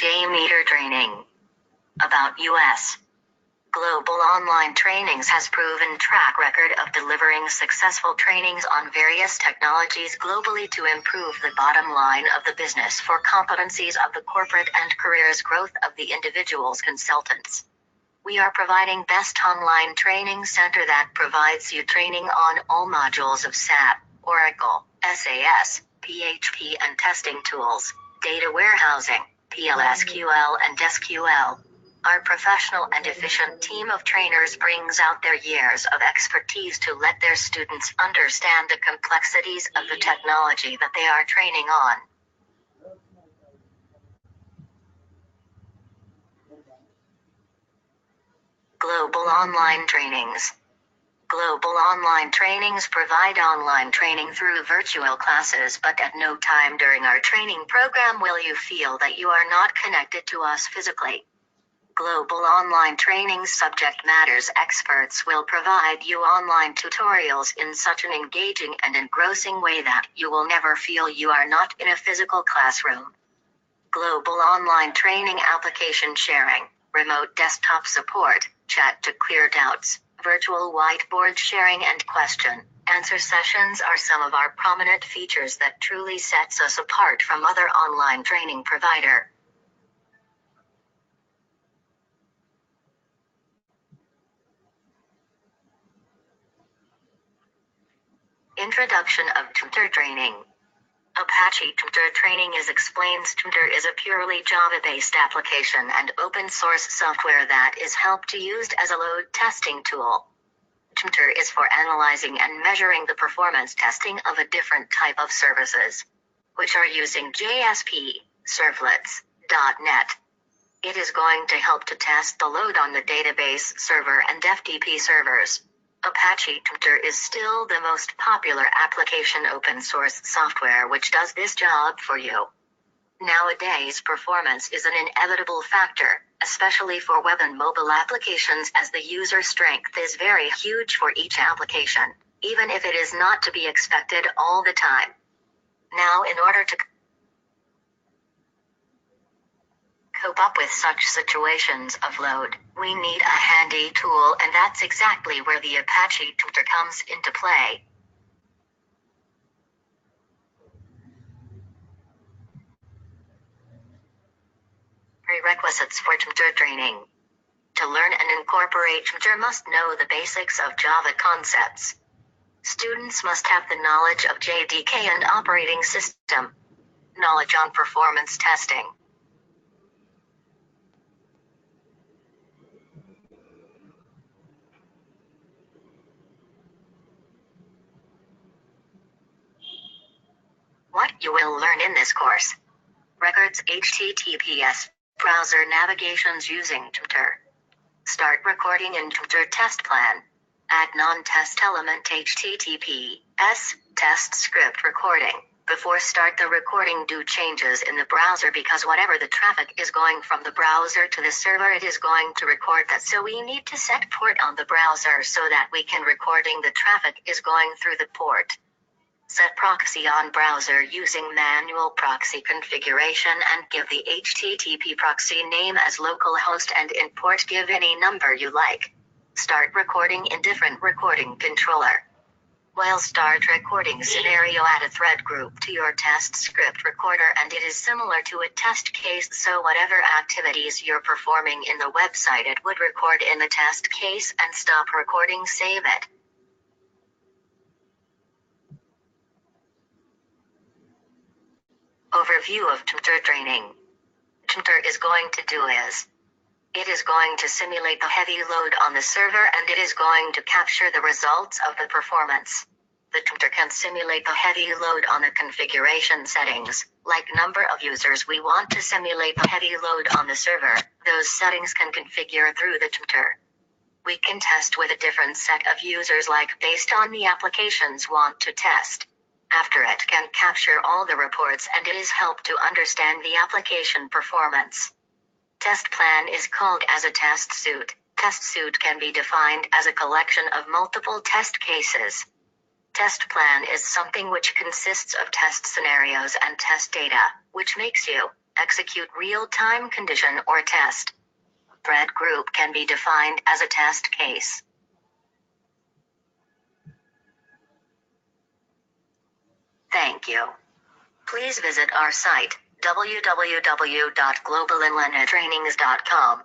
JMeter Training. About US. Global Online Trainings has proven track record of delivering successful trainings on various technologies globally to improve the bottom line of the business for competencies of the corporate and careers growth of the individual's consultants. We are providing best online training center that provides you training on all modules of SAP, Oracle, SAS, PHP and testing tools, data warehousing, PLSQL and SQL. Our professional and efficient team of trainers brings out their years of expertise to let their students understand the complexities of the technology that they are training on. Global Online Trainings. Global Online Trainings provide online training through virtual classes, but at no time during our training program will you feel that you are not connected to us physically. Global Online Trainings subject matters experts will provide you online tutorials in such an engaging and engrossing way that you will never feel you are not in a physical classroom. Global Online Training application sharing, remote desktop support, chat to clear doubts, virtual whiteboard sharing and question-answer sessions are some of our prominent features that truly sets us apart from other online training provider. Introduction of Jmeter Training. Apache Jmeter Training explains Jmeter is a purely Java-based application and open-source software that is helped to used as a load testing tool. Jmeter is for analyzing and measuring the performance testing of a different type of services, which are using JSP, servlets, .NET. It is going to help to test the load on the database server and FTP servers. Apache Jmeter is still the most popular application open-source software which does this job for you. Nowadays, performance is an inevitable factor, especially for web and mobile applications, as the user strength is very huge for each application, even if it is not to be expected all the time. Now, in order to cope up with such situations of load, we need a handy tool, and that's exactly where the Apache Jmeter comes into play. Prerequisites for Jmeter Training. To learn and incorporate Jmeter must know the basics of Java concepts. Students must have the knowledge of JDK and operating system. Knowledge on performance testing. What you will learn in this course. Records HTTPS. Browser navigations using Jmeter. Start recording in Jmeter test plan. Add non-test element HTTPS test script recording. Before start the recording, do changes in the browser, because whatever the traffic is going from the browser to the server, it is going to record that. So we need to set port on the browser so that we can recording the traffic is going through the port. Set proxy on browser using manual proxy configuration and give the HTTP proxy name as localhost and in port give any number you like. Start recording in different recording controller. While start recording scenario, add a thread group to your test script recorder, and it is similar to a test case, so whatever activities you're performing in the website, it would record in the test case and stop recording, save it. Overview of Jmeter Training. Jmeter is going to do is, it is going to simulate the heavy load on the server, and it is going to capture the results of the performance. The Jmeter can simulate the heavy load on the configuration settings, like number of users we want to simulate the heavy load on the server. Those settings can configure through the Jmeter. We can test with a different set of users, like based on the applications want to test. After it can capture all the reports, and it is helped to understand the application performance. Test plan is called as a test suite. Test suite can be defined as a collection of multiple test cases. Test plan is something which consists of test scenarios and test data, which makes you Execute real-time condition or test. Thread group can be defined as a test case. Thank you. Please visit our site, www.globalinlinetrainings.com.